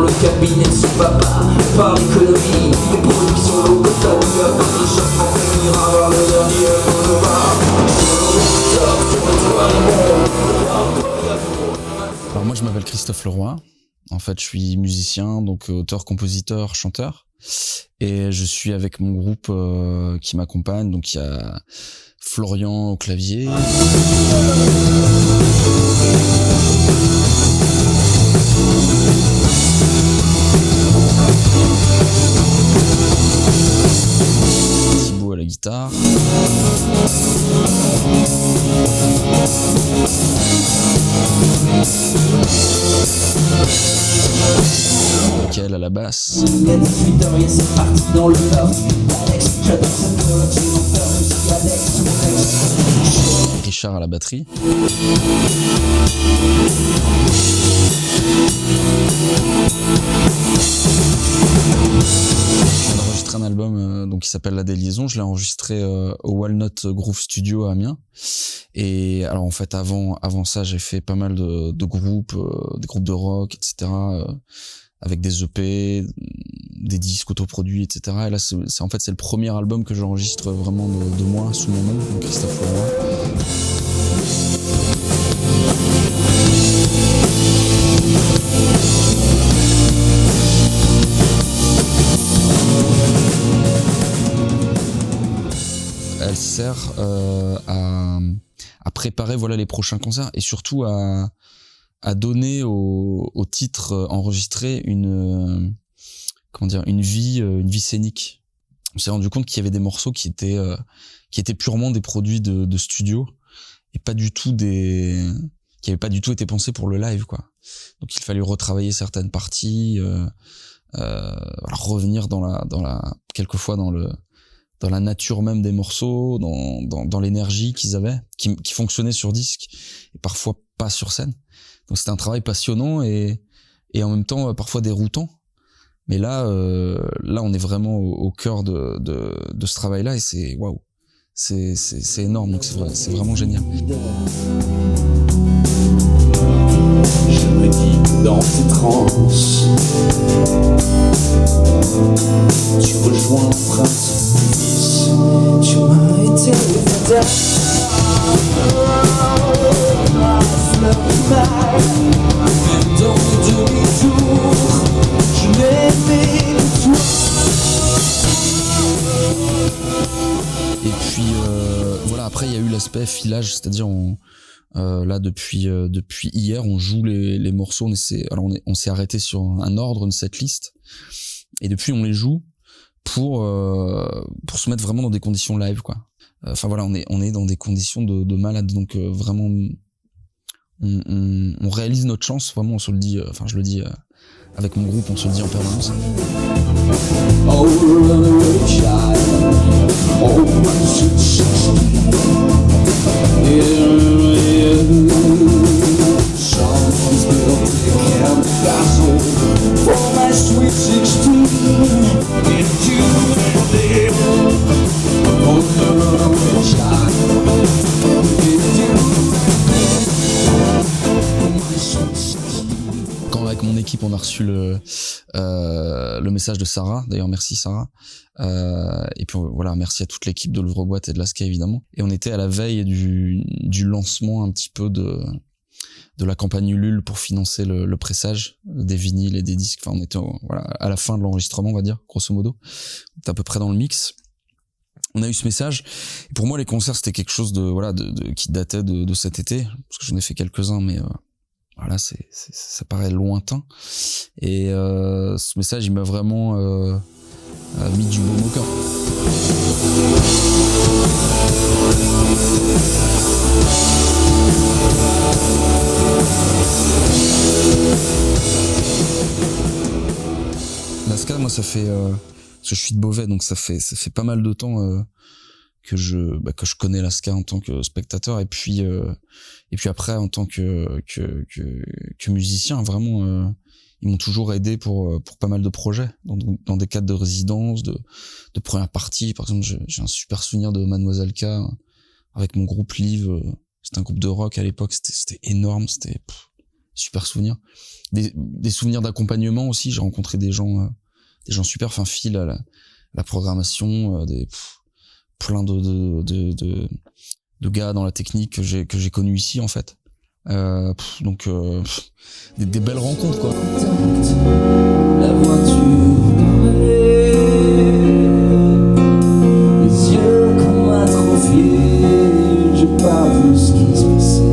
le cabinet de son papa. Par l'économie, les productions locaux, famille à Paris, chaque fois qu'on ira voir le dernier Alors moi je m'appelle Christophe Leroy. En fait je suis musicien, donc auteur, compositeur, chanteur. Et je suis avec mon groupe qui m'accompagne, donc il y a Florian au clavier. Thibaut à la guitare. Michael à la basse. Il y a 18 heures et c'est parti dans le loft. Alex, j'adore cette colonne, j'ai l'enfer, même si Alex tout Richard à la batterie. On a enregistré un album donc qui s'appelle La Déliaison. Je l'ai enregistré au Walnut Groove Studio à Amiens. Et alors en fait avant ça j'ai fait pas mal de groupes, des groupes de rock, etc. Avec des EP, des disques autoproduits, etc. Et là c'est le premier album que j'enregistre vraiment de moi sous mon nom, donc Christophe Leroy. Elle sert à préparer les prochains concerts et surtout à donner au titre enregistré une vie scénique. On s'est rendu compte qu'il y avait des morceaux qui étaient purement des produits de studio et qui avaient pas du tout été pensés pour le live, quoi. Donc il fallait retravailler certaines parties, revenir quelquefois dans la nature même des morceaux, dans l'énergie qu'ils avaient, qui fonctionnait sur disque et parfois pas sur scène. Donc c'était un travail passionnant et en même temps parfois déroutant. Mais là on est vraiment au cœur de ce travail-là et c'est waouh, c'est énorme. Donc c'est vraiment génial. Je me dis dans tes transes, tu rejoins le prince du vice, tu m'as été fatal. Fleur du mal, dans le demi-tour, je m'aimais de toi. Et puis après il y a eu l'aspect filage, c'est-à-dire là depuis hier on joue les morceaux, on s'est arrêté sur un ordre, une setlist, et depuis on les joue pour se mettre vraiment dans des conditions live, quoi. On est dans des conditions de malade, donc vraiment on réalise notre chance, vraiment on se le dit, je le dis avec mon groupe, on se le dit en permanence. Oh, child, oh, my sweet 16. Someone's built a camp castle for my sweet 16. And you and them, oh, child, Quand avec mon équipe on a reçu le message de Sarah, d'ailleurs merci Sarah, et puis merci à toute l'équipe de l'Ouvre-Boîte et de l'Asca évidemment, et on était à la veille du lancement un petit peu de la campagne Ulule pour financer le pressage des vinyles et des disques. On était à la fin de l'enregistrement, on va dire, grosso modo, on était à peu près dans le mix. On a eu ce message. Et pour moi les concerts c'était quelque chose qui datait de cet été, parce que j'en ai fait quelques-uns, mais ça paraît lointain. Et ce message, il m'a vraiment mis du baume au cœur. L'Asca, moi, ça fait parce que je suis de Beauvais, donc ça fait pas mal de temps que je connais l'Asca en tant que spectateur, et puis après en tant que musicien, vraiment ils m'ont toujours aidé pour pas mal de projets dans des cadres de résidence, de première partie. Par exemple, j'ai un super souvenir de Mademoiselle K avec mon groupe Live. C'était un groupe de rock à l'époque, c'était énorme, super souvenirs. Des souvenirs d'accompagnement aussi. J'ai rencontré des gens super. Enfin, Phil à la programmation, plein de gars dans la technique que j'ai connus ici en fait. Donc des belles rencontres quoi. La voiture, les yeux qu'on m'a atrophiés, j'ai pas vu ce qui se passait.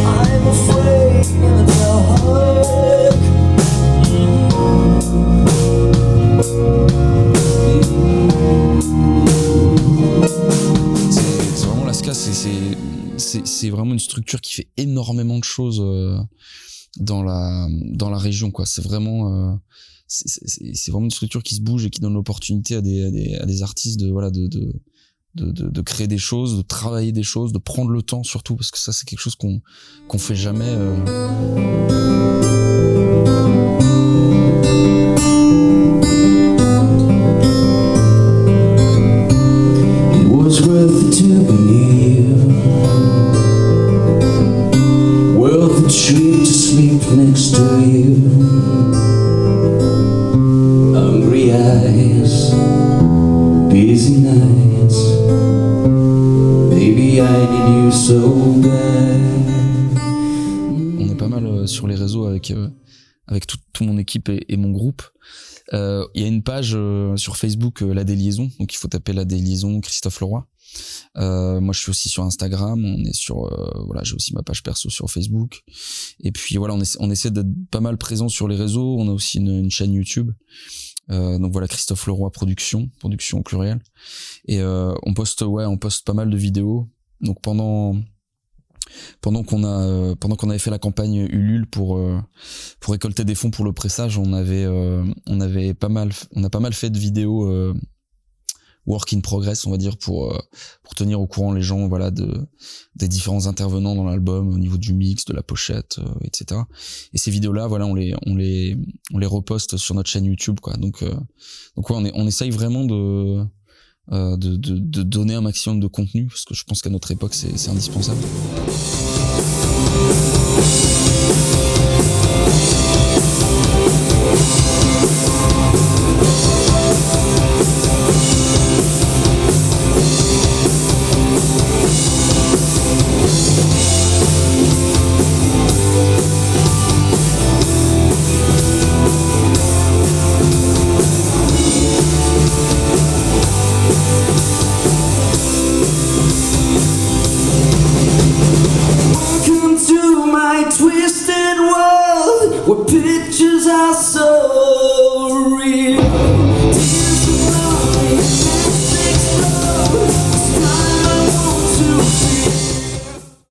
I'm afraid of the dark. C'est vraiment la ska, c'est vraiment une structure qui fait énormément de choses dans la région quoi. C'est vraiment une structure qui se bouge et qui donne l'opportunité à des artistes de créer des choses, de travailler des choses, de prendre le temps surtout, parce que ça c'est quelque chose qu'on fait jamais. It was worth it to be near, worth the trip to sleep next to you. Hungry eyes, busy nights, baby I need you so bad. On est pas mal sur les réseaux avec tout mon équipe et mon groupe. Il y a une page sur Facebook, La Déliaison, donc il faut taper La Déliaison, Christophe Leroy. Moi je suis aussi sur Instagram, on est sur j'ai aussi ma page perso sur Facebook, et puis voilà, on essaie d'être pas mal présent sur les réseaux. On a aussi une chaîne YouTube, donc voilà, Christophe Leroy production au pluriel, et on poste pas mal de vidéos. Donc pendant qu'on avait fait la campagne Ulule pour récolter des fonds pour le pressage, on a pas mal fait de vidéos work in progress, on va dire, pour tenir au courant les gens, voilà, des différents intervenants dans l'album au niveau du mix, de la pochette, etc. Et ces vidéos-là, voilà, on les reposte sur notre chaîne YouTube, quoi. Donc ouais, on essaye vraiment de donner un maximum de contenu, parce que je pense qu'à notre époque c'est indispensable. Welcome to my twisted world, where pictures are